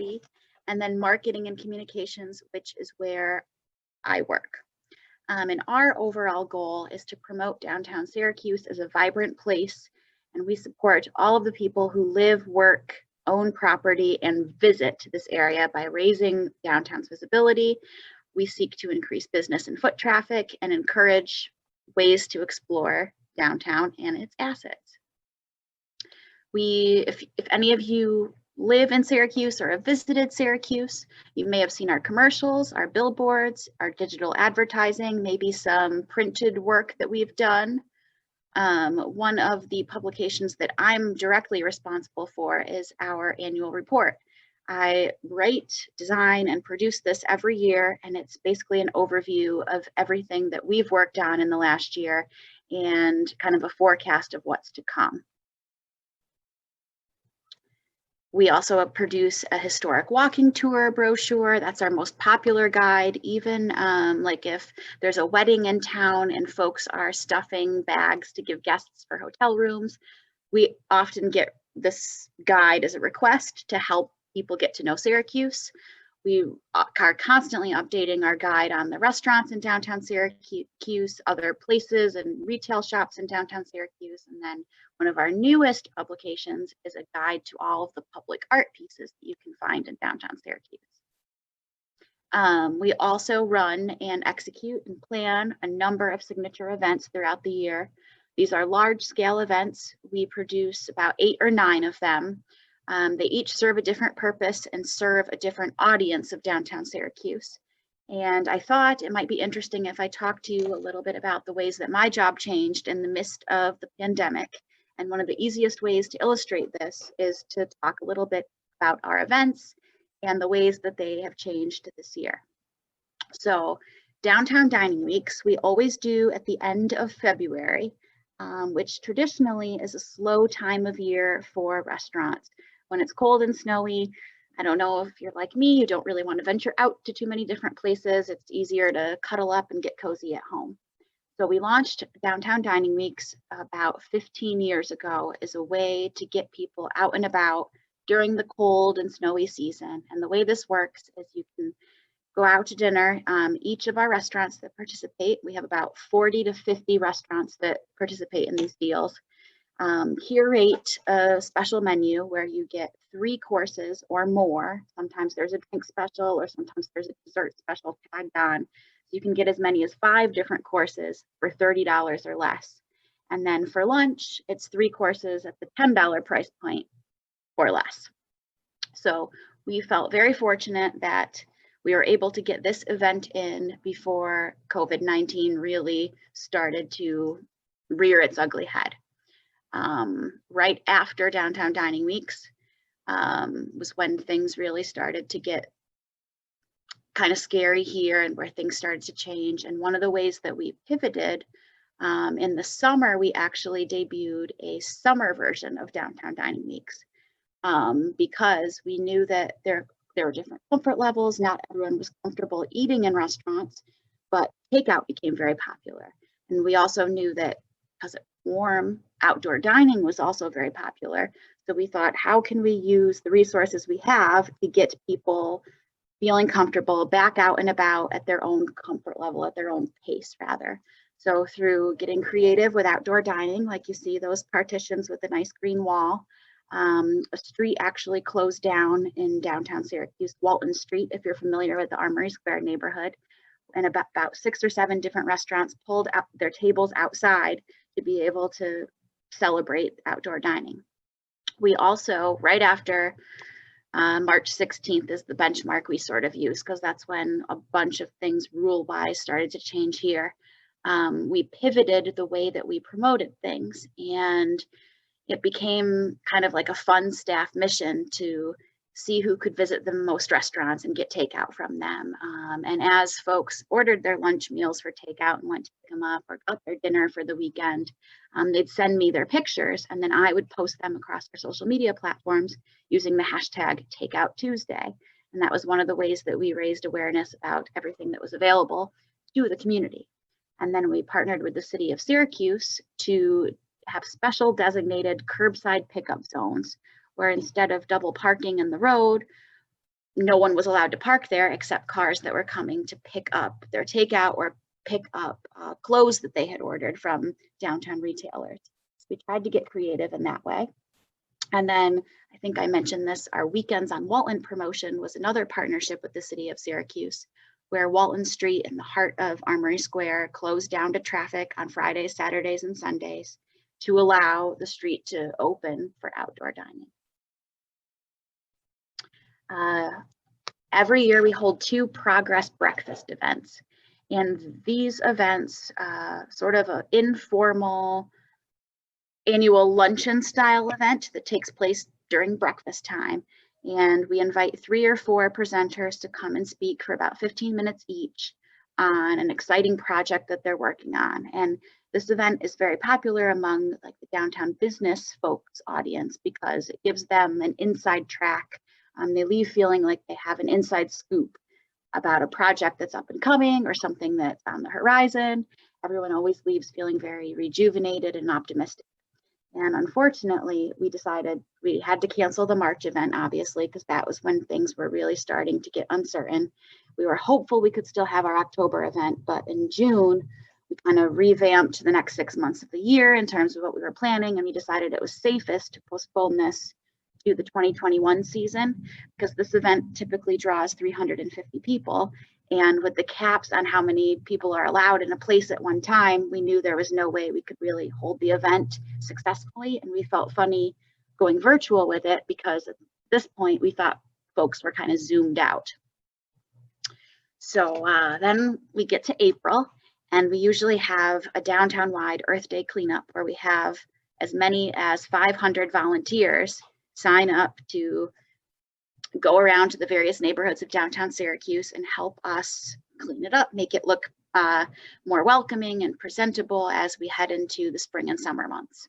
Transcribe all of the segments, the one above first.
be, and then marketing and communications, which is where I work. And our overall goal is to promote downtown Syracuse as a vibrant place, and we support all of the people who live, work, own property, and visit this area by raising downtown's visibility. We seek to increase business and foot traffic and encourage ways to explore downtown and its assets. If any of you live in Syracuse or have visited Syracuse, you may have seen our commercials, our billboards, our digital advertising, maybe some printed work that we've done. One of the publications that I'm directly responsible for is our annual report. I write, design, and produce this every year, and it's basically an overview of everything that we've worked on in the last year and kind of a forecast of what's to come. We also produce a historic walking tour brochure. That's our most popular guide. Even like if there's a wedding in town and folks are stuffing bags to give guests for hotel rooms, we often get this guide as a request to help people get to know Syracuse. We are constantly updating our guide on the restaurants in downtown Syracuse, other places and retail shops in downtown Syracuse. And then one of our newest publications is a guide to all of the public art pieces that you can find in downtown Syracuse. We also run and execute and plan a number of signature events throughout the year. These are large-scale events. We produce about 8 or 9 of them. They each serve a different purpose and serve a different audience of downtown Syracuse. And I thought it might be interesting if I talked to you a little bit about the ways that my job changed in the midst of the pandemic. And one of the easiest ways to illustrate this is to talk a little bit about our events and the ways that they have changed this year. So Downtown Dining Weeks, we always do at the end of February, which traditionally is a slow time of year for restaurants. When it's cold and snowy, I don't know if you're like me, you don't really want to venture out to too many different places. It's easier to cuddle up and get cozy at home. So we launched Downtown Dining Weeks about 15 years ago as a way to get people out and about during the cold and snowy season. And the way this works is you can go out to dinner. Each of our restaurants that participate, we have about 40 to 50 restaurants that participate in these deals, curate a special menu where you get 3 courses or more. Sometimes there's a drink special or sometimes there's a dessert special tagged on. So you can get as many as 5 different courses for $30 or less. And then for lunch, it's 3 courses at the $10 price point or less. So we felt very fortunate that we were able to get this event in before COVID-19 really started to rear its ugly head. Right after Downtown Dining Weeks was when things really started to get kind of scary here and where things started to change. And one of the ways that we pivoted in the summer, we actually debuted a summer version of Downtown Dining Weeks because we knew that there were different comfort levels. Not everyone was comfortable eating in restaurants, but takeout became very popular. And we also knew that because it's warm, outdoor dining was also very popular. So we thought, how can we use the resources we have to get people feeling comfortable back out and about at their own comfort level, at their own pace rather. So through getting creative with outdoor dining, like you see those partitions with a nice green wall, a street actually closed down in downtown Syracuse, Walton Street, if you're familiar with the Armory Square neighborhood, and about 6 or 7 different restaurants pulled out their tables outside to be able to celebrate outdoor dining. We also, right after March 16th is the benchmark we sort of use because that's when a bunch of things rule-wise started to change here. We pivoted the way that we promoted things, and it became kind of like a fun staff mission to see who could visit the most restaurants and get takeout from them. And as folks ordered their lunch meals for takeout and went to pick them up or got their dinner for the weekend, they'd send me their pictures and then I would post them across our social media platforms using the hashtag Takeout Tuesday. And that was one of the ways that we raised awareness about everything that was available to the community. And then we partnered with the city of Syracuse to have special designated curbside pickup zones where instead of double parking in the road, no one was allowed to park there except cars that were coming to pick up their takeout or pick up clothes that they had ordered from downtown retailers. So we tried to get creative in that way. And then I think I mentioned this, our Weekends on Walton promotion was another partnership with the city of Syracuse, where Walton Street in the heart of Armory Square closed down to traffic on Fridays, Saturdays, and Sundays to allow the street to open for outdoor dining. Every year we hold 2 progress breakfast events. And these events, sort of an informal annual luncheon style event that takes place during breakfast time. And we invite 3 or 4 presenters to come and speak for about 15 minutes each on an exciting project that they're working on. And this event is very popular among like the downtown business folks audience because it gives them an inside track. They leave feeling like they have an inside scoop about a project that's up and coming or something that's on the horizon. Everyone always leaves feeling very rejuvenated and optimistic. And unfortunately, we decided we had to cancel the March event, obviously, because that was when things were really starting to get uncertain. We were hopeful we could still have our October event, but in June, we kind of revamped the next 6 months of the year in terms of what we were planning, and we decided it was safest to postpone this to the 2021 season because this event typically draws 350 people. And with the caps on how many people are allowed in a place at one time, we knew there was no way we could really hold the event successfully. And we felt funny going virtual with it because at this point we thought folks were kind of zoomed out. So then we get to April and we usually have a downtown-wide Earth Day cleanup where we have as many as 500 volunteers sign up to go around to the various neighborhoods of downtown Syracuse and help us clean it up, make it look more welcoming and presentable as we head into the spring and summer months.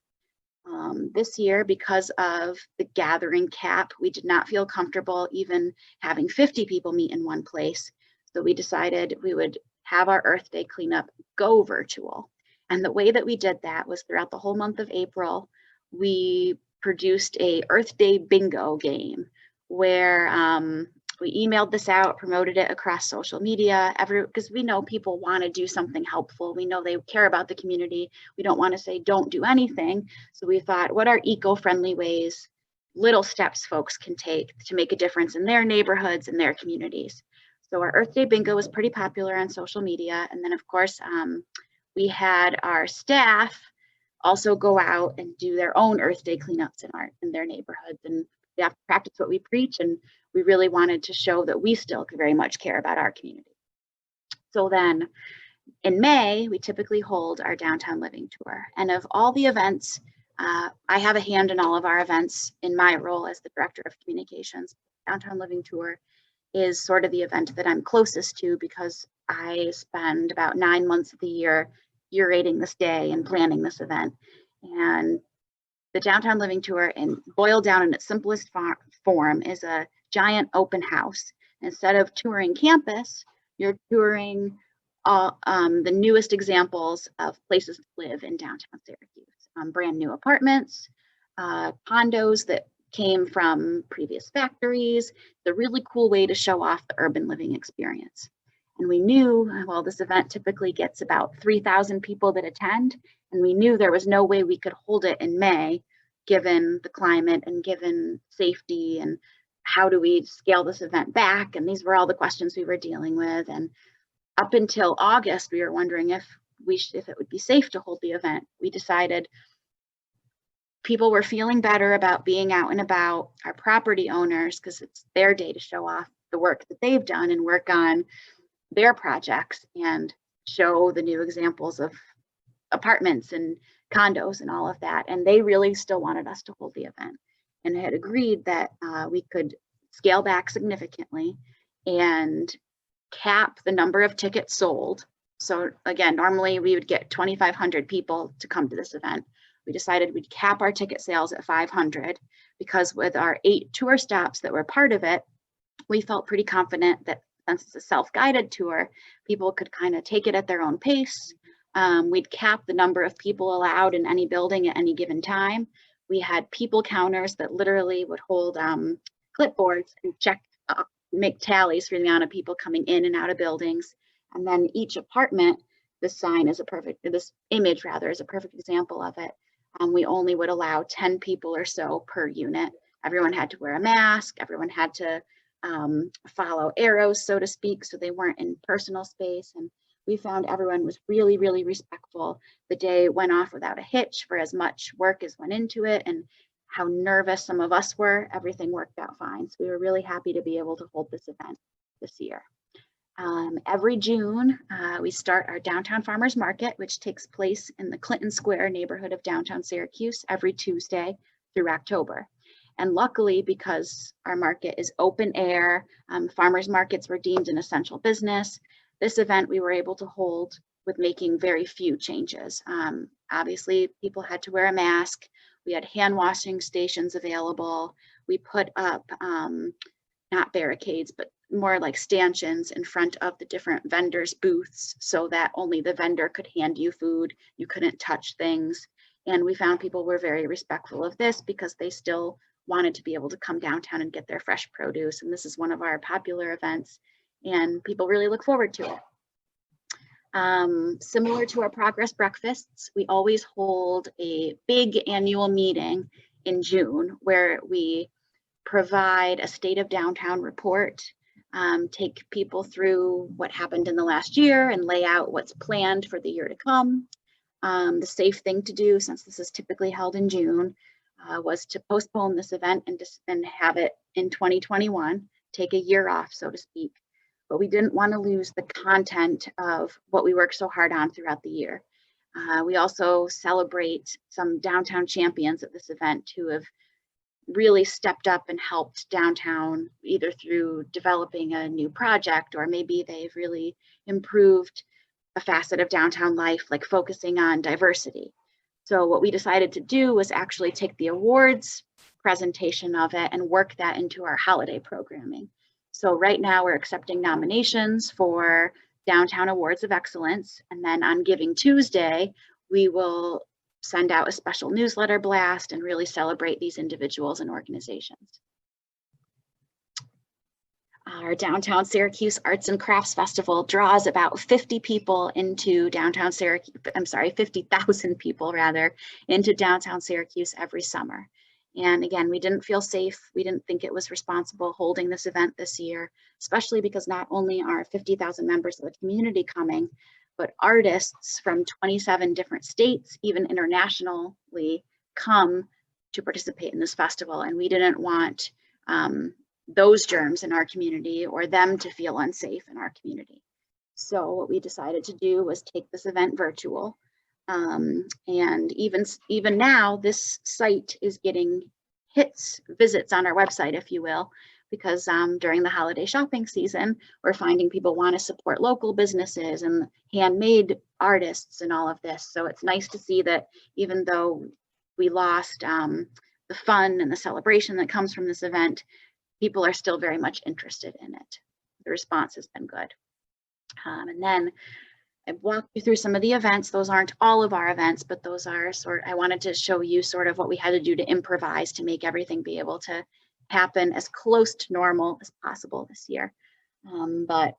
This year, because of the gathering cap, we did not feel comfortable even having 50 people meet in one place. So we decided we would have our Earth Day cleanup go virtual. And the way that we did that was throughout the whole month of April, we produced a Earth Day bingo game where we emailed this out, promoted it across social media, because we know people want to do something helpful. We know they care about the community. We don't want to say don't do anything. So we thought, what are eco-friendly ways, little steps folks can take to make a difference in their neighborhoods and their communities? So our Earth Day bingo was pretty popular on social media. And then of course, we had our staff also go out and do their own Earth Day cleanups in their neighborhoods. And we have to practice what we preach. And we really wanted to show that we still very much care about our community. So then in May, we typically hold our downtown living tour. And of all the events, I have a hand in all of our events in my role as the director of communications. Downtown living tour is sort of the event that I'm closest to because I spend about 9 months of the year curating this day and planning this event. And the Downtown Living Tour, and boiled down in its simplest form, is a giant open house. Instead of touring campus, you're touring the newest examples of places to live in downtown Syracuse. Brand new apartments, condos that came from previous factories. It's a really cool way to show off the urban living experience. And we knew, well, this event typically gets about 3,000 people that attend, and we knew there was no way we could hold it in May, given the climate and given safety, and how do we scale this event back? And these were all the questions we were dealing with. And up until August, we were wondering if it would be safe to hold the event. We decided people were feeling better about being out and about, our property owners, because it's their day to show off the work that they've done and work on their projects and show the new examples of apartments and condos and all of that. And they really still wanted us to hold the event and had agreed that we could scale back significantly and cap the number of tickets sold. So again, normally we would get 2,500 people to come to this event. We decided we'd cap our ticket sales at 500 because with our 8 tour stops that were part of it, we felt pretty confident that since it's a self-guided tour, people could kind of take it at their own pace. We'd cap the number of people allowed in any building at any given time. We had people counters that literally would hold clipboards and check make tallies for the amount of people coming in and out of buildings. And then each apartment, this image rather, is a perfect example of it. We only would allow 10 people or so per unit. Everyone had to wear a mask. Everyone had to follow arrows, so to speak, so they weren't in personal space. And we found everyone was really, really respectful. The day went off without a hitch for as much work as went into it, and how nervous some of us were, everything worked out fine. So we were really happy to be able to hold this event this year. Every June, we start our Downtown Farmers Market, which takes place in the Clinton Square neighborhood of downtown Syracuse every Tuesday through October. And luckily, because our market is open air, farmers markets were deemed an essential business, this event we were able to hold with making very few changes. Obviously, people had to wear a mask. We had hand washing stations available. We put up, not barricades, but more like stanchions in front of the different vendors' booths so that only the vendor could hand you food. You couldn't touch things. And we found people were very respectful of this because they still wanted to be able to come downtown and get their fresh produce. And this is one of our popular events, and people really look forward to it. Similar to our progress breakfasts, we always hold a big annual meeting in June where we provide a state of downtown report, take people through what happened in the last year and lay out what's planned for the year to come. The safe thing to do, since this is typically held in June, was to postpone this event and have it in 2021, take a year off, so to speak. But we didn't want to lose the content of what we worked so hard on throughout the year. We also celebrate some downtown champions at this event who have really stepped up and helped downtown, either through developing a new project, or maybe they've really improved a facet of downtown life, like focusing on diversity. So what we decided to do was actually take the awards presentation of it and work that into our holiday programming. So right now we're accepting nominations for Downtown Awards of Excellence. And then on Giving Tuesday, we will send out a special newsletter blast and really celebrate these individuals and organizations. Our Downtown Syracuse Arts and Crafts Festival draws about 50 people into downtown Syracuse, 50,000 people rather, into downtown Syracuse every summer. And again, we didn't feel safe. We didn't think it was responsible holding this event this year, especially because not only are 50,000 members of the community coming, but artists from 27 different states, even internationally, come to participate in this festival. And we didn't want those germs in our community or them to feel unsafe in our community. So what we decided to do was take this event virtual. And even now, this site is getting visits on our website, if you will, because during the holiday shopping season, we're finding people want to support local businesses and handmade artists and all of this. So it's nice to see that even though we lost the fun and the celebration that comes from this event, people are still very much interested in it. The response has been good. And then I've walked you through some of the events. Those aren't all of our events, but those are I wanted to show you sort of what we had to do to improvise to make everything be able to happen as close to normal as possible this year. But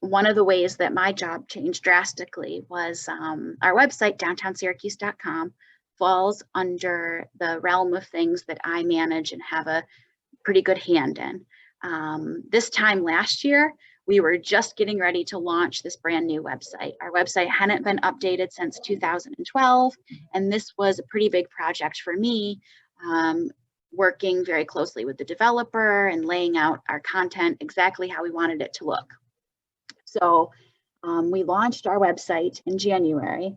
one of the ways that my job changed drastically was our website, downtownsyracuse.com, falls under the realm of things that I manage and have a pretty good hand in. This time last year, we were just getting ready to launch this brand new website. Our website hadn't been updated since 2012, and this was a pretty big project for me, working very closely with the developer and laying out our content exactly how we wanted it to look. So we launched our website in January,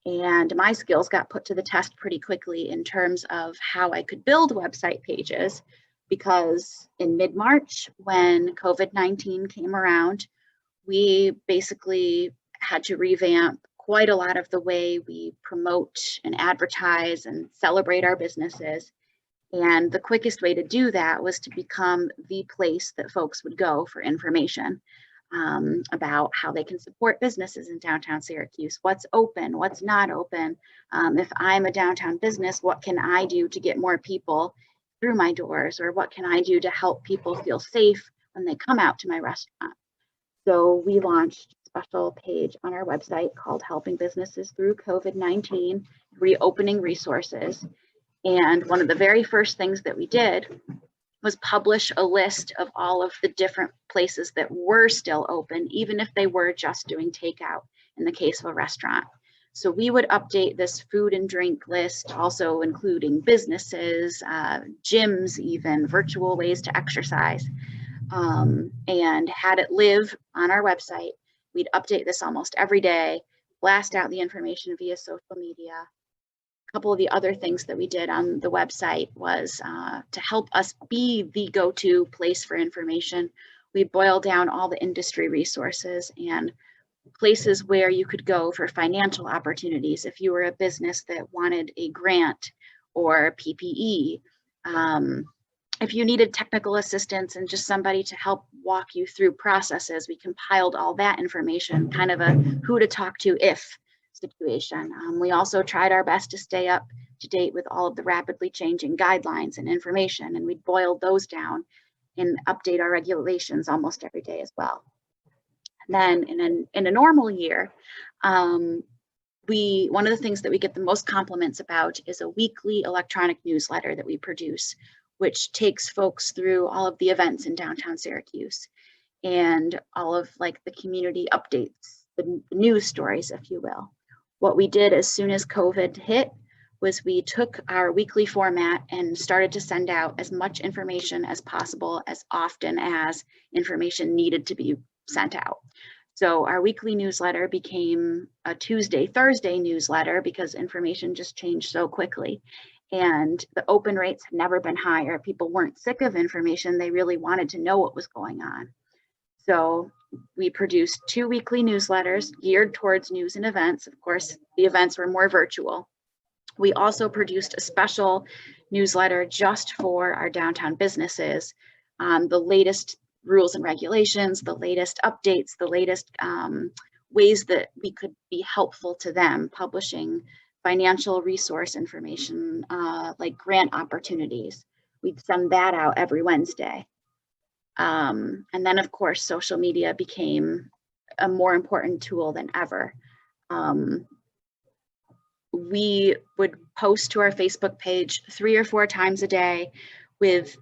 and my skills got put to the test pretty quickly in terms of how I could build website pages, because in mid-March, when COVID-19 came around, we basically had to revamp quite a lot of the way we promote and advertise and celebrate our businesses. And the quickest way to do that was to become the place that folks would go for information about how they can support businesses in downtown Syracuse, what's open, what's not open. If I'm a downtown business, what can I do to get more people through my doors, or what can I do to help people feel safe when they come out to my restaurant. So we launched a special page on our website called Helping Businesses Through COVID-19, Reopening Resources. And one of the very first things that we did was publish a list of all of the different places that were still open, even if they were just doing takeout in the case of a restaurant. So we would update this food and drink list, also including businesses, gyms, even virtual ways to exercise, and had it live on our website. We'd update this almost every day, blast out the information via social media. A couple of the other things that we did on the website was to help us be the go-to place for information. We boiled down all the industry resources and places where you could go for financial opportunities if you were a business that wanted a grant or PPE. If you needed technical assistance and just somebody to help walk you through processes, we compiled all that information, kind of a who to talk to if situation. We also tried our best to stay up to date with all of the rapidly changing guidelines and information, and we boiled those down and update our regulations almost every day as well. And then in a normal year, one of the things that we get the most compliments about is a weekly electronic newsletter that we produce, which takes folks through all of the events in downtown Syracuse and all of like the community updates, the news stories, if you will. What we did as soon as COVID hit was we took our weekly format and started to send out as much information as possible, as often as information needed to be sent out. So our weekly newsletter became a Tuesday, Thursday newsletter because information just changed so quickly. And the open rates had never been higher. People weren't sick of information. They really wanted to know what was going on. So we produced 2 weekly newsletters geared towards news and events. Of course, the events were more virtual. We also produced a special newsletter just for our downtown businesses, the latest rules and regulations, the latest updates, the latest ways that we could be helpful to them, publishing financial resource information like grant opportunities. We'd send that out every Wednesday. And then, of course, social media became a more important tool than ever. We would post to our Facebook page 3 or 4 times a day with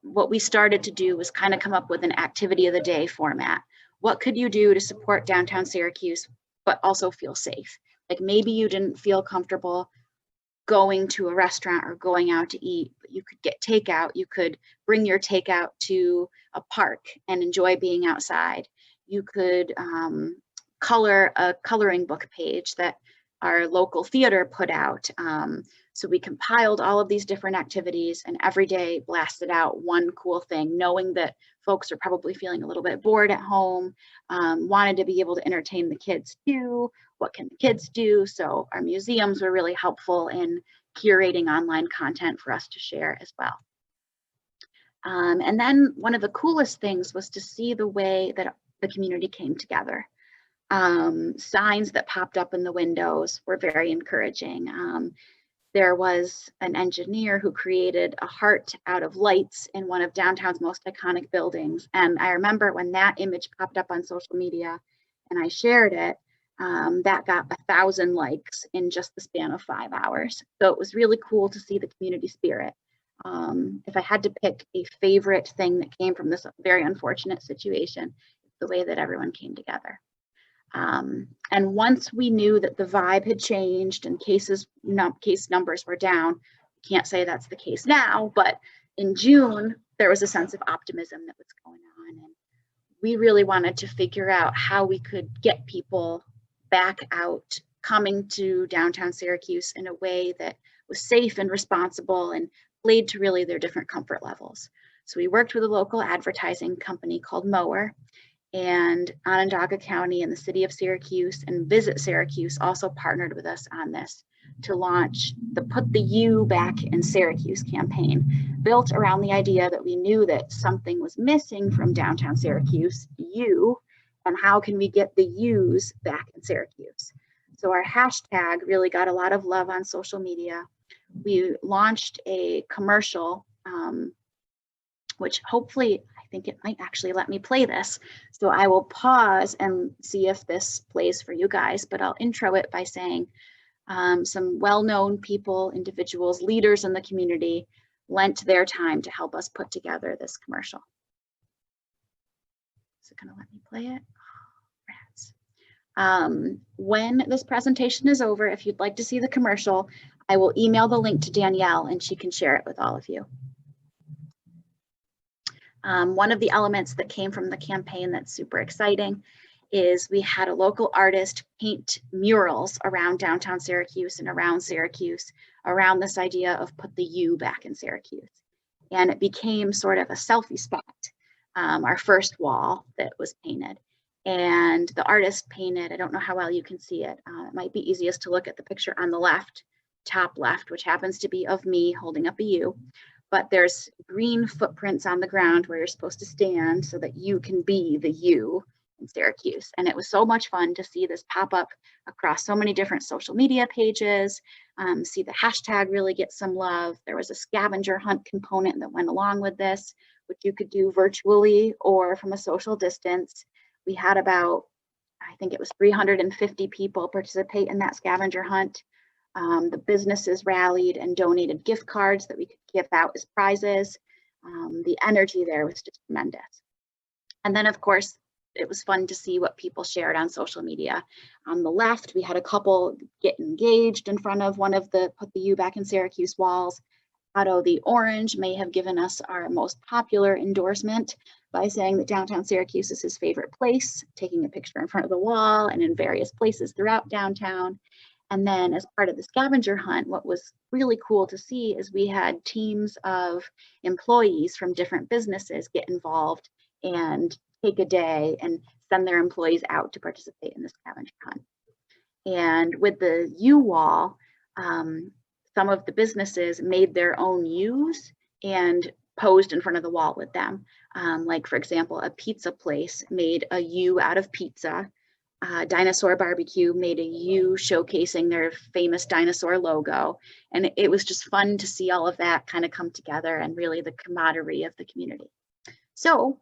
what we started to do was kind of come up with an activity of the day format. What could you do to support downtown Syracuse, but also feel safe? Like maybe you didn't feel comfortable going to a restaurant or going out to eat, but you could get takeout. You could bring your takeout to a park and enjoy being outside. You could color a coloring book page that our local theater put out. So we compiled all of these different activities and every day blasted out one cool thing, knowing that folks are probably feeling a little bit bored at home, wanted to be able to entertain the kids too. What can the kids do? So our museums were really helpful in curating online content for us to share as well. And then one of the coolest things was to see the way that the community came together. Signs that popped up in the windows were very encouraging. There was an engineer who created a heart out of lights in one of downtown's most iconic buildings. And I remember when that image popped up on social media and I shared it, that got 1,000 likes in just the span of 5 hours. So it was really cool to see the community spirit. If I had to pick a favorite thing that came from this very unfortunate situation, it's the way that everyone came together. And once we knew that the vibe had changed and case numbers were down, can't say that's the case now, but in June, there was a sense of optimism that was going on. And we really wanted to figure out how we could get people back out, coming to downtown Syracuse in a way that was safe and responsible and played to really their different comfort levels. So we worked with a local advertising company called Maggiore, and Onondaga County and the city of Syracuse and Visit Syracuse also partnered with us on this to launch the Put the U Back in Syracuse campaign, built around the idea that we knew that something was missing from downtown Syracuse, U, and how can we get the U's back in Syracuse? So our hashtag really got a lot of love on social media. We launched a commercial, which hopefully, I think it might actually let me play this. So I will pause and see if this plays for you guys, but I'll intro it by saying some well-known people, individuals, leaders in the community lent their time to help us put together this commercial. Is it gonna let me play it? When this presentation is over, if you'd like to see the commercial, I will email the link to Danielle and she can share it with all of you. One of the elements that came from the campaign that's super exciting is we had a local artist paint murals around downtown Syracuse and around Syracuse around this idea of put the U back in Syracuse. And it became sort of a selfie spot, our first wall that was painted. And the artist painted, I don't know how well you can see it. It might be easiest to look at the picture on the left, top left, which happens to be of me holding up a U. But there's green footprints on the ground where you're supposed to stand so that you can be the U in Syracuse. And it was so much fun to see this pop up across so many different social media pages, see the hashtag really get some love. There was a scavenger hunt component that went along with this, which you could do virtually or from a social distance. We had about, I think it was 350 people participate in that scavenger hunt. The businesses rallied and donated gift cards that we could give out as prizes. The energy there was just tremendous. And then of course, it was fun to see what people shared on social media. On the left, we had a couple get engaged in front of one of the Put the U Back in Syracuse walls. Otto the Orange may have given us our most popular endorsement by saying that downtown Syracuse is his favorite place, taking a picture in front of the wall and in various places throughout downtown. And then as part of the scavenger hunt, what was really cool to see is we had teams of employees from different businesses get involved and take a day and send their employees out to participate in the scavenger hunt. And with the U wall, some of the businesses made their own U's and posed in front of the wall with them. Like for example, a pizza place made a U out of pizza. Dinosaur Barbecue made a U showcasing their famous dinosaur logo. And it was just fun to see all of that kind of come together and really the camaraderie of the community. So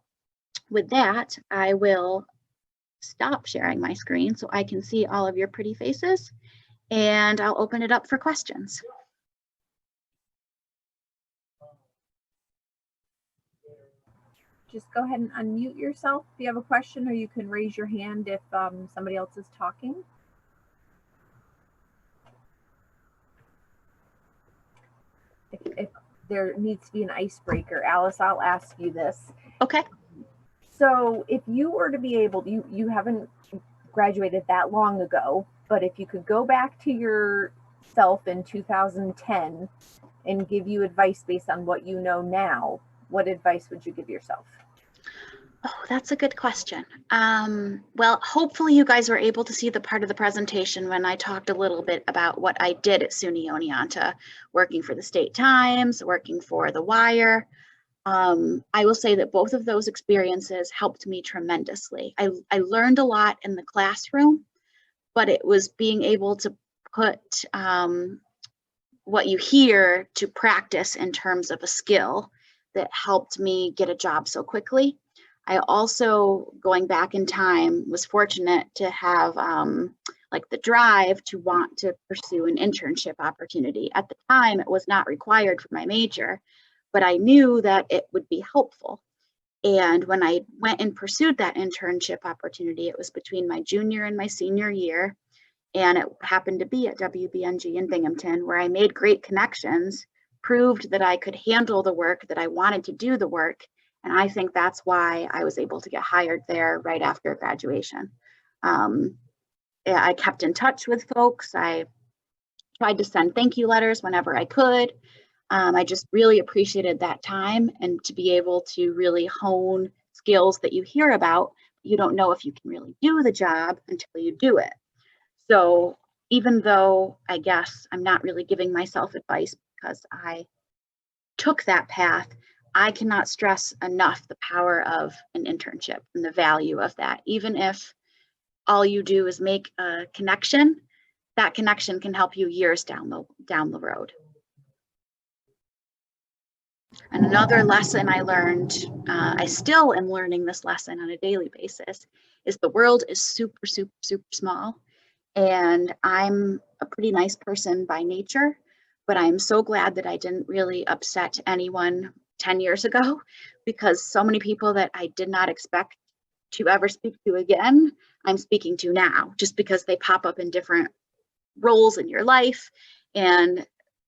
with that, I will stop sharing my screen so I can see all of your pretty faces, and I'll open it up for questions. Just go ahead and unmute yourself if you have a question, or you can raise your hand if somebody else is talking. If there needs to be an icebreaker, Alice, I'll ask you this. Okay. So if you were to be able, you haven't graduated that long ago, but if you could go back to yourself in 2010 and give you advice based on what you know now, what advice would you give yourself? Oh, that's a good question. Well, hopefully you guys were able to see the part of the presentation when I talked a little bit about what I did at SUNY Oneonta, working for the State Times, working for The Wire. I will say that both of those experiences helped me tremendously. I learned a lot in the classroom, but it was being able to put what you hear to practice in terms of a skill that helped me get a job so quickly. I also, going back in time, was fortunate to have like the drive to want to pursue an internship opportunity. At the time, it was not required for my major, but I knew that it would be helpful. And when I went and pursued that internship opportunity, it was between my junior and my senior year. And it happened to be at WBNG in Binghamton, where I made great connections, proved that I could handle the work, that I wanted to do the work. And I think that's why I was able to get hired there right after graduation. I kept in touch with folks. I tried to send thank you letters whenever I could. I just really appreciated that time and to be able to really hone skills that you hear about. You don't know if you can really do the job until you do it. So even though I guess I'm not really giving myself advice because I took that path, I cannot stress enough the power of an internship and the value of that. Even if all you do is make a connection, that connection can help you years down the road. And another lesson I learned, I still am learning this lesson on a daily basis, is the world is super, super, super small. And I'm a pretty nice person by nature, but I'm so glad that I didn't really upset anyone 10 years ago, because so many people that I did not expect to ever speak to again, I'm speaking to now, just because they pop up in different roles in your life. And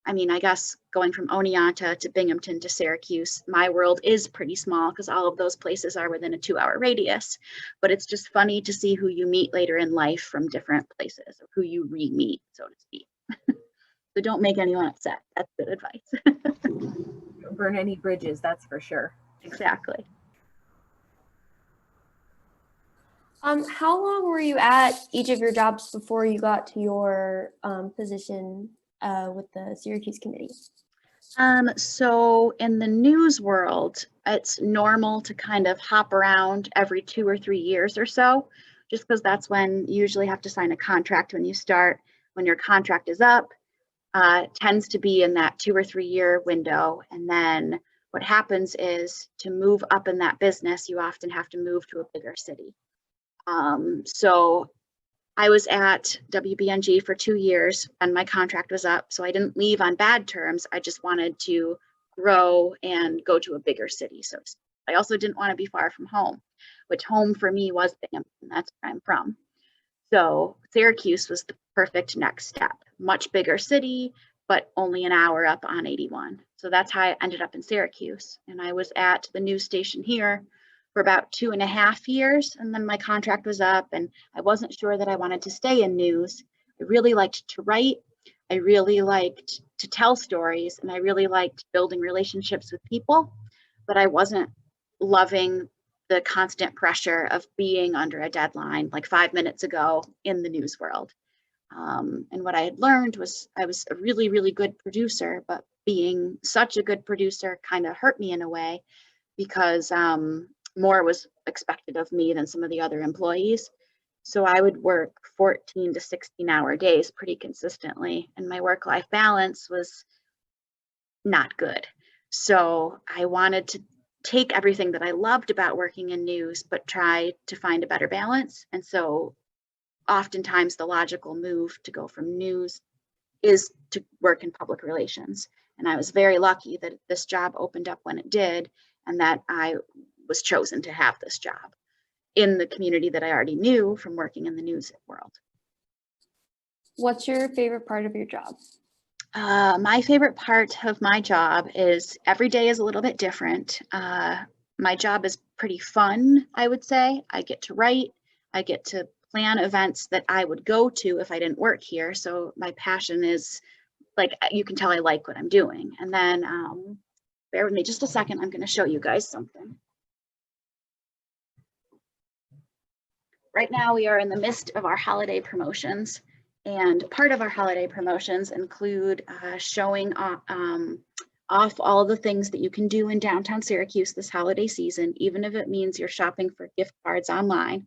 I mean, I guess going from Oneonta to Binghamton to Syracuse, my world is pretty small because all of those places are within a 2-hour radius. But it's just funny to see who you meet later in life from different places, or who you re-meet, so to speak. So don't make anyone upset. That's good advice. Don't burn any bridges, that's for sure. Exactly. How long were you at each of your jobs before you got to your position with the Syracuse committee? So in the news world, it's normal to kind of hop around every 2 or 3 years or so, just because that's when you usually have to sign a contract when you start. When your contract is up, tends to be in that 2 or 3 year window. And then what happens is, to move up in that business, you often have to move to a bigger city. So I was at WBNG for 2 years and my contract was up. So I didn't leave on bad terms. I just wanted to grow and go to a bigger city. So I also didn't want to be far from home, which home for me was Binghamton. That's where I'm from. So Syracuse was the perfect next step. Much bigger city, but only an hour up on 81. So that's how I ended up in Syracuse. And I was at the news station here for about 2.5 years. And then my contract was up and I wasn't sure that I wanted to stay in news. I really liked to write. I really liked to tell stories, and I really liked building relationships with people, but I wasn't loving the constant pressure of being under a deadline like 5 minutes ago in the news world. And what I had learned was I was a really, really good producer, but being such a good producer kind of hurt me in a way, because more was expected of me than some of the other employees. So I would work 14 to 16-hour days pretty consistently, and my work-life balance was not good. So I wanted to take everything that I loved about working in news, but try to find a better balance. And so oftentimes the logical move to go from news is to work in public relations. And I was very lucky that this job opened up when it did, and that I was chosen to have this job in the community that I already knew from working in the news world. What's your favorite part of your job? My favorite part of my job is every day is a little bit different. My job is pretty fun, I would say. I get to write, I get to plan events that I would go to if I didn't work here. So my passion is, like, you can tell I like what I'm doing. And then bear with me just a second, I'm going to show you guys something. Right now we are in the midst of our holiday promotions, and part of our holiday promotions include showing off all the things that you can do in downtown Syracuse this holiday season, even if it means you're shopping for gift cards online.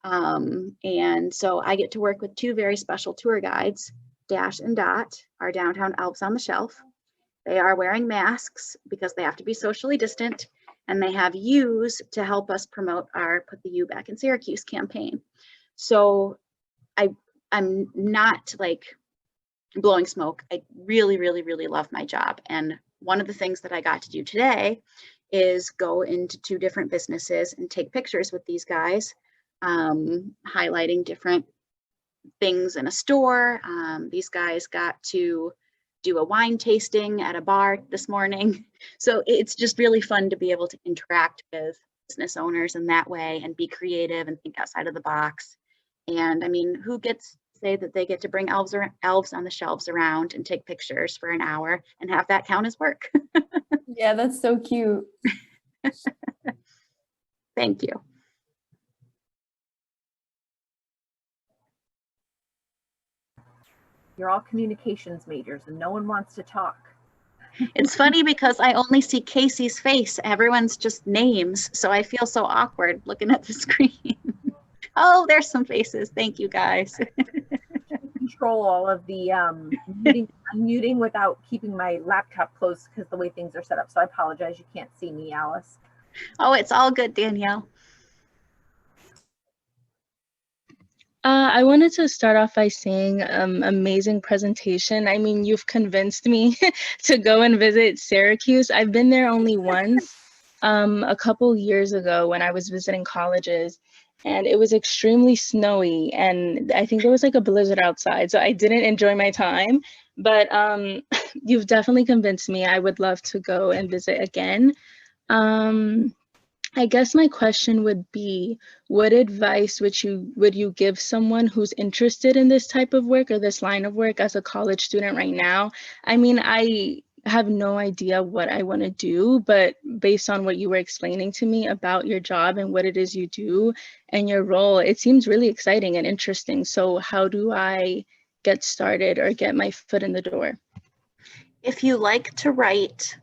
And so I get to work with 2 very special tour guides, Dash and Dot, our downtown elves on the shelf. They are wearing masks because they have to be socially distant, and they have U's to help us promote our Put the U Back in Syracuse campaign. So I'm not like blowing smoke. I really, really, really love my job. And one of the things that I got to do today is go into 2 different businesses and take pictures with these guys, highlighting different things in a store. These guys got to do a wine tasting at a bar this morning. So it's just really fun to be able to interact with business owners in that way and be creative and think outside of the box. And I mean, who gets to say that they get to bring elves on the shelves around and take pictures for an hour and have that count as work? Yeah, that's so cute. Thank you. You're all communications majors and no one wants to talk. It's funny because I only see Casey's face. Everyone's just names. So I feel so awkward looking at the screen. Oh, there's some faces. Thank you, guys. control all of the muting without keeping my laptop closed because the way things are set up. So I apologize. You can't see me, Alice. Oh, it's all good, Danielle. I wanted to start off by saying amazing presentation. I mean, you've convinced me to go and visit Syracuse. I've been there only once, a couple years ago when I was visiting colleges, and it was extremely snowy, and I think there was like a blizzard outside, so I didn't enjoy my time. But you've definitely convinced me. I would love to go and visit again. I guess my question would be, what advice would you give someone who's interested in this type of work or this line of work as a college student right now? I mean, I have no idea what I want to do, but based on what you were explaining to me about your job and what it is you do and your role, it seems really exciting and interesting. So how do I get started or get my foot in the door? If you like to write.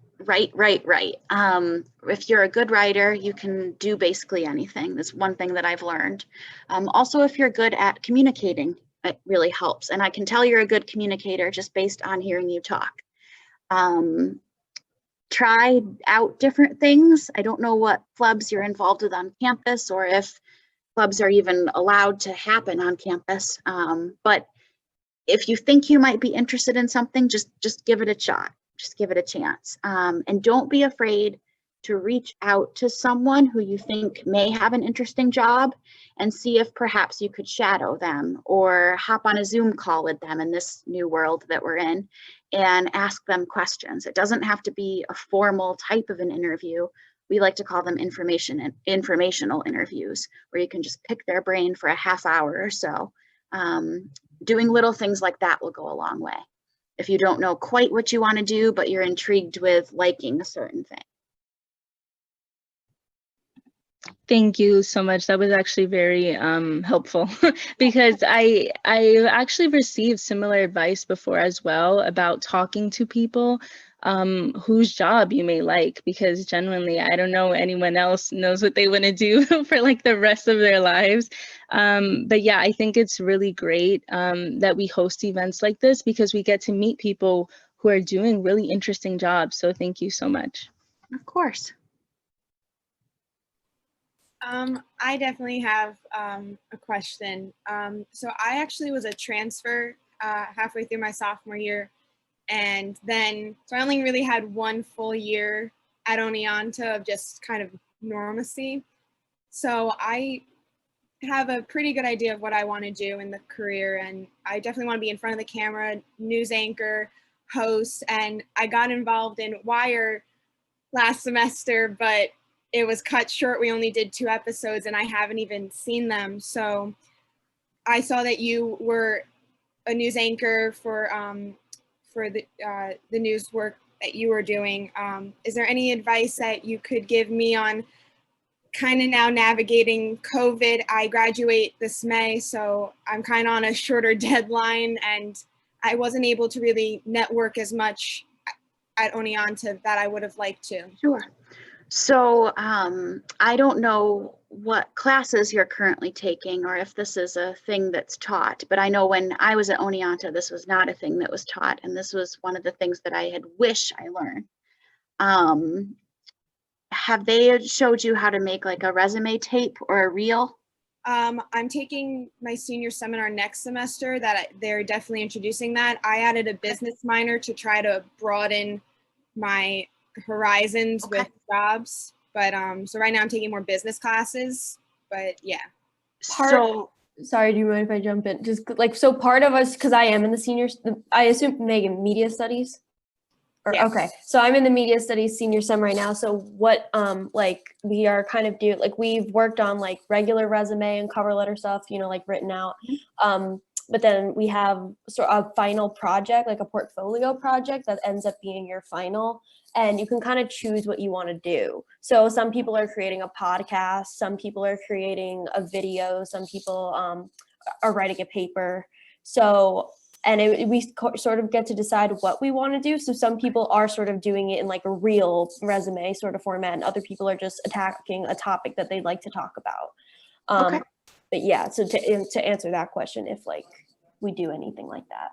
If you're a good writer, you can do basically anything. That's one thing that I've learned. Also, if you're good at communicating, it really helps. And I can tell you're a good communicator just based on hearing you talk. Try out different things. I don't know what clubs you're involved with on campus or if clubs are even allowed to happen on campus. But if you think you might be interested in something, just give it a shot. Just give it a chance. And don't be afraid to reach out to someone who you think may have an interesting job and see if perhaps you could shadow them or hop on a Zoom call with them in this new world that we're in and ask them questions. It doesn't have to be a formal type of an interview. We like to call them informational interviews, where you can just pick their brain for a half hour or so. Doing little things like that will go a long way. If you don't know quite what you want to do, but you're intrigued with liking a certain thing. Thank you so much. That was actually very helpful because I actually received similar advice before as well about talking to people whose job you may like, because genuinely I don't know anyone else knows what they want to do for like the rest of their lives. But yeah, I think it's really great that we host events like this because we get to meet people who are doing really interesting jobs. So thank you so much. Of course. I definitely have a question. So I actually was a transfer halfway through my sophomore year. And then, so I only really had one full year at Oneonta of just kind of normacy. So I have a pretty good idea of what I want to do in the career. And I definitely want to be in front of the camera, news anchor, host. And I got involved in Wire last semester, but it was cut short. We only did 2 episodes and I haven't even seen them. So I saw that you were a news anchor for the news work that you were doing. Is there any advice that you could give me on kind of now navigating COVID? I graduate this May, so I'm kind of on a shorter deadline and I wasn't able to really network as much at Oneonta that I would have liked to. Sure. So I don't know what classes you're currently taking or if this is a thing that's taught, but I know when I was at Oneonta, this was not a thing that was taught. And this was one of the things that I had wished I learned. Have they showed you how to make like a resume tape or a reel? I'm taking my senior seminar next semester that they're definitely introducing that. I added a business minor to try to broaden my horizons with jobs, but so right now I'm taking more business classes, but yeah. Sorry, do you mind if I jump in? Just like, so part of us, because I am in the seniors, I assume Megan, media studies? Or, Yes. Okay, so I'm in the media studies senior sem right now. So what like we are kind of doing, like we've worked on like regular resume and cover letter stuff, you know, like written out. But then we have sort of a final project, like a portfolio project that ends up being your final. And you can kind of choose what you want to do. So some people are creating a podcast, some people are creating a video, some people are writing a paper. So, and we sort of get to decide what we want to do. So some people are sort of doing it in like a real resume sort of format, and other people are just attacking a topic that they'd like to talk about. Okay. But yeah, so to answer that question, if like we do anything like that?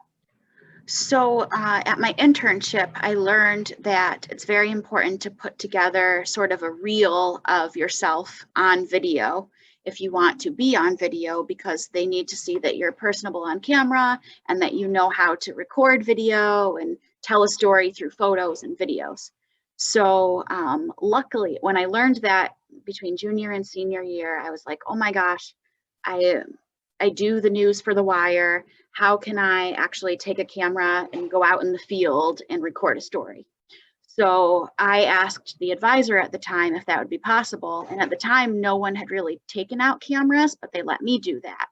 So at my internship, I learned that it's very important to put together sort of a reel of yourself on video if you want to be on video, because they need to see that you're personable on camera and that you know how to record video and tell a story through photos and videos. So luckily, when I learned that between junior and senior year, I was like, oh my gosh, I do the news for The Wire. How can I actually take a camera and go out in the field and record a story? So I asked the advisor at the time if that would be possible. And at the time, no one had really taken out cameras, but they let me do that.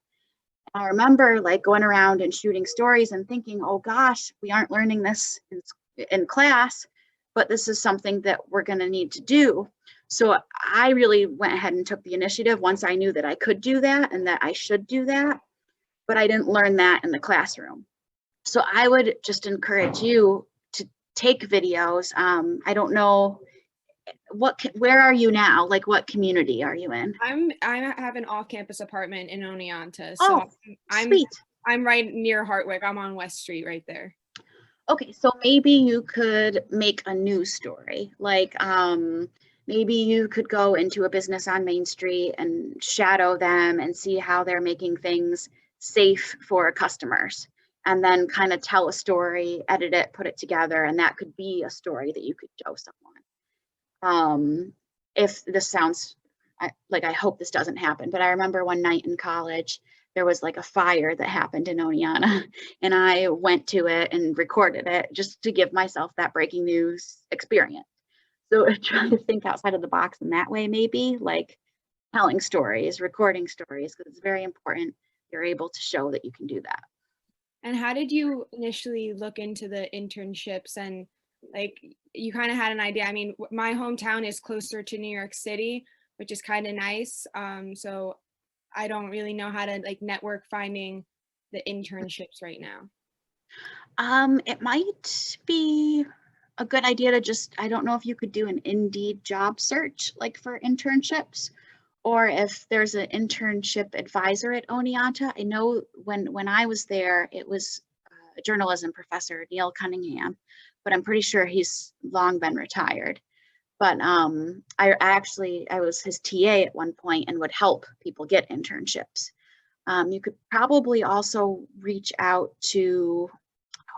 I remember like going around and shooting stories and thinking, oh gosh, we aren't learning this in class, but this is something that we're going to need to do. So I really went ahead and took the initiative once I knew that I could do that and that I should do that, but I didn't learn that in the classroom. So I would just encourage you to take videos. I don't know where are you now? Like what community are you in? I have an off-campus apartment in Oneonta, Oh, so sweet. I'm right near Hartwick. I'm on West Street right there. Okay, so maybe you could make a news story. Like maybe you could go into a business on Main Street and shadow them and see how they're making things safe for customers, and then kind of tell a story, edit it, put it together, and that could be a story that you could show someone. If this sounds like, I hope this doesn't happen, but I remember one night in college, there was like a fire that happened in Oneonta, and I went to it and recorded it just to give myself that breaking news experience. So trying to think outside of the box in that way, maybe like telling stories, recording stories, because it's very important you're able to show that you can do that. And how did you initially look into the internships, and like you kind of had an idea? I mean, my hometown is closer to New York City, which is kind of nice. So I don't really know how to like network finding the internships right now. It might be a good idea to just, I don't know if you could do an Indeed job search like for internships, or if there's an internship advisor at Oneonta. I know when I was there, it was a journalism professor, Neil Cunningham, but I'm pretty sure he's long been retired. But I was his TA at one point and would help people get internships. You could probably also reach out to,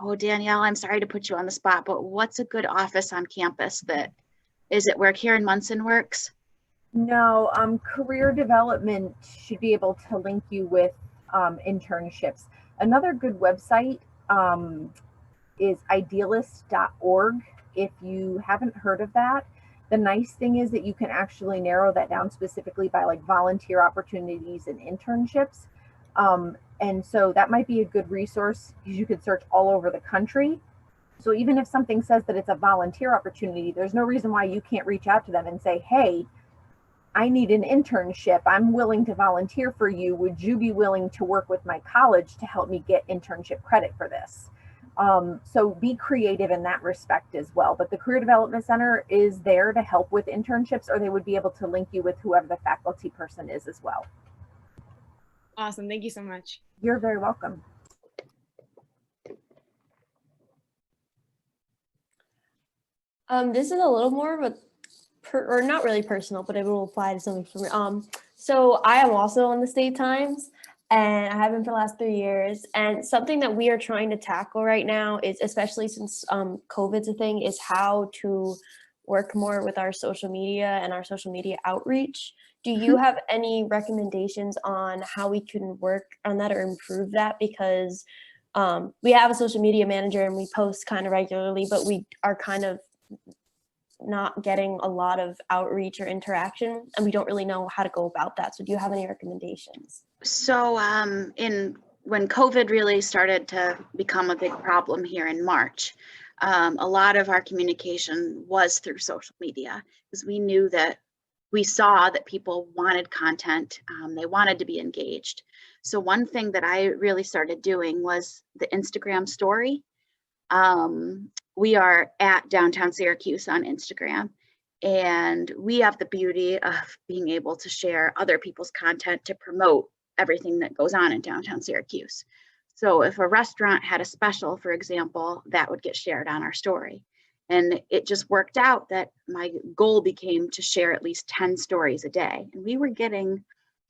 oh, Danielle, I'm sorry to put you on the spot, but what's a good office on campus is it where Karen Munson works? No, career development should be able to link you with internships. Another good website is idealist.org. If you haven't heard of that, the nice thing is that you can actually narrow that down specifically by like volunteer opportunities and internships. And so that might be a good resource because you could search all over the country. So even if something says that it's a volunteer opportunity, there's no reason why you can't reach out to them and say, hey, I need an internship. I'm willing to volunteer for you. Would you be willing to work with my college to help me get internship credit for this? So be creative in that respect as well. But the Career Development Center is there to help with internships, or they would be able to link you with whoever the faculty person is as well. Awesome. Thank you so much. You're very welcome. This is a little more of a or not really personal, but it will apply to something for me. So I am also on the State Times, and I have been for the last 3 years. And something that we are trying to tackle right now is, especially since COVID's a thing, is how to work more with our social media and our social media outreach. Do you have any recommendations on how we can work on that or improve that? Because we have a social media manager and we post kind of regularly, but we are kind of not getting a lot of outreach or interaction, and we don't really know how to go about that. So do you have any recommendations? So when COVID really started to become a big problem here in March, a lot of our communication was through social media, because we saw that people wanted content, they wanted to be engaged. So one thing that I really started doing was the Instagram story. We are at Downtown Syracuse on Instagram, and we have the beauty of being able to share other people's content to promote everything that goes on in Downtown Syracuse. So if a restaurant had a special, for example, that would get shared on our story. And it just worked out that my goal became to share at least 10 stories a day. And we were getting,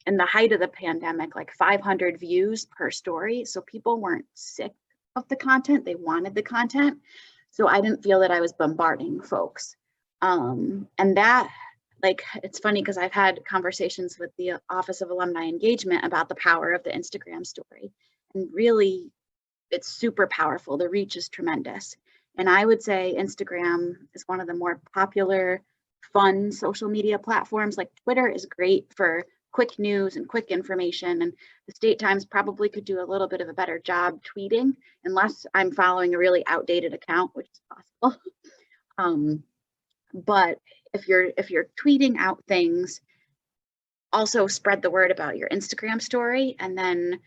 in the height of the pandemic, like 500 views per story. So people weren't sick of the content, they wanted the content. So I didn't feel that I was bombarding folks. And that, like, it's funny because I've had conversations with the Office of Alumni Engagement about the power of the Instagram story. And really, it's super powerful. The reach is tremendous. And I would say Instagram is one of the more popular, fun social media platforms. Like Twitter is great for quick news and quick information. And the State Times probably could do a little bit of a better job tweeting, unless I'm following a really outdated account, which is possible. But if you're tweeting out things, also spread the word about your Instagram story. And then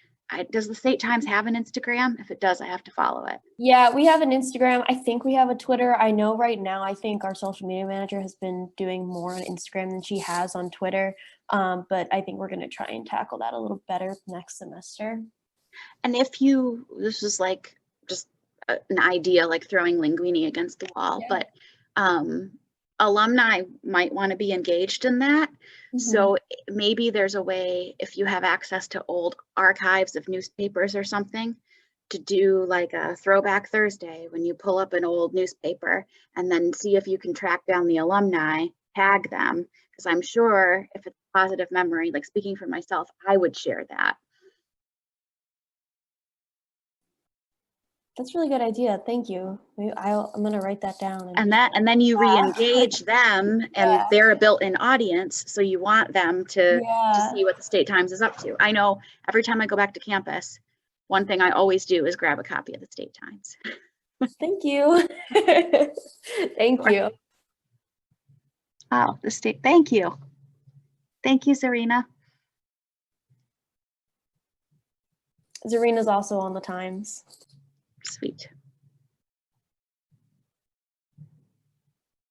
does the State Times have an Instagram? If it does, I have to follow it. Yeah, we have an Instagram. I think we have a Twitter. I know right now, I think our social media manager has been doing more on Instagram than she has on Twitter. But I think we're going to try and tackle that a little better next semester. And this is like just an idea, like throwing Linguini against the wall, Yeah. but alumni might want to be engaged in that. Mm-hmm. So maybe there's a way, if you have access to old archives of newspapers or something, to do like a throwback Thursday when you pull up an old newspaper and then see if you can track down the alumni, tag them, because I'm sure if it's a positive memory, like speaking for myself, I would share that. That's a really good idea. Thank you. I'm going to write that down. And then you re-engage them, and they're a built-in audience. So you want them to see what the State Times is up to. I know every time I go back to campus, one thing I always do is grab a copy of the State Times. Thank you. Thank you. Oh, thank you. Thank you, Zarina. Zarina's also on the Times. Sweet.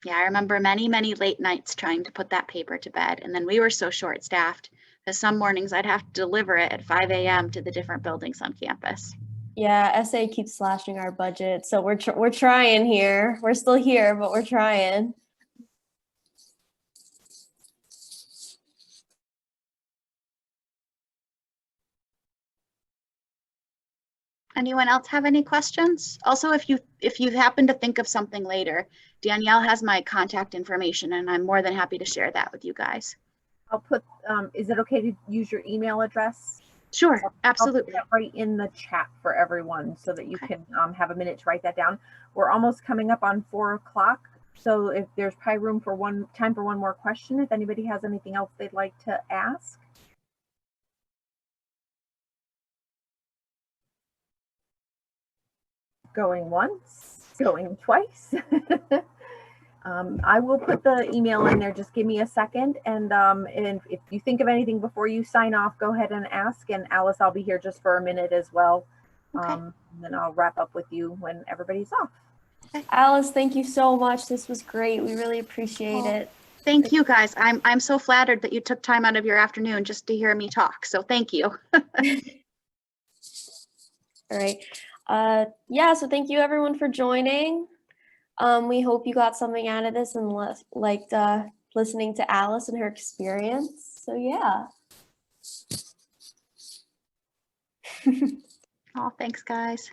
Yeah, I remember many, many late nights trying to put that paper to bed. And then we were so short-staffed that some mornings I'd have to deliver it at 5 a.m. to the different buildings on campus. Yeah, SA keeps slashing our budget. So we're trying here. We're still here, but we're trying. Anyone else have any questions? Also, if you happen to think of something later, Danielle has my contact information, and I'm more than happy to share that with you guys. I'll put, is it okay to use your email address? Sure, absolutely. I'll put that right in the chat for everyone so that you can have a minute to write that down. We're almost coming up on 4 o'clock. So if there's probably time for one more question, if anybody has anything else they'd like to ask. Going once, going twice. I will put the email in there. Just give me a second. And if you think of anything before you sign off, go ahead and ask. And Alice, I'll be here just for a minute as well. Okay. And then I'll wrap up with you when everybody's off. Okay. Alice, thank you so much. This was great. We really appreciate it. Thank you, guys. I'm so flattered that you took time out of your afternoon just to hear me talk. So thank you. All right. Yeah, so thank you everyone for joining. We hope you got something out of this and liked listening to Alice and her experience. So yeah. Oh, thanks, guys.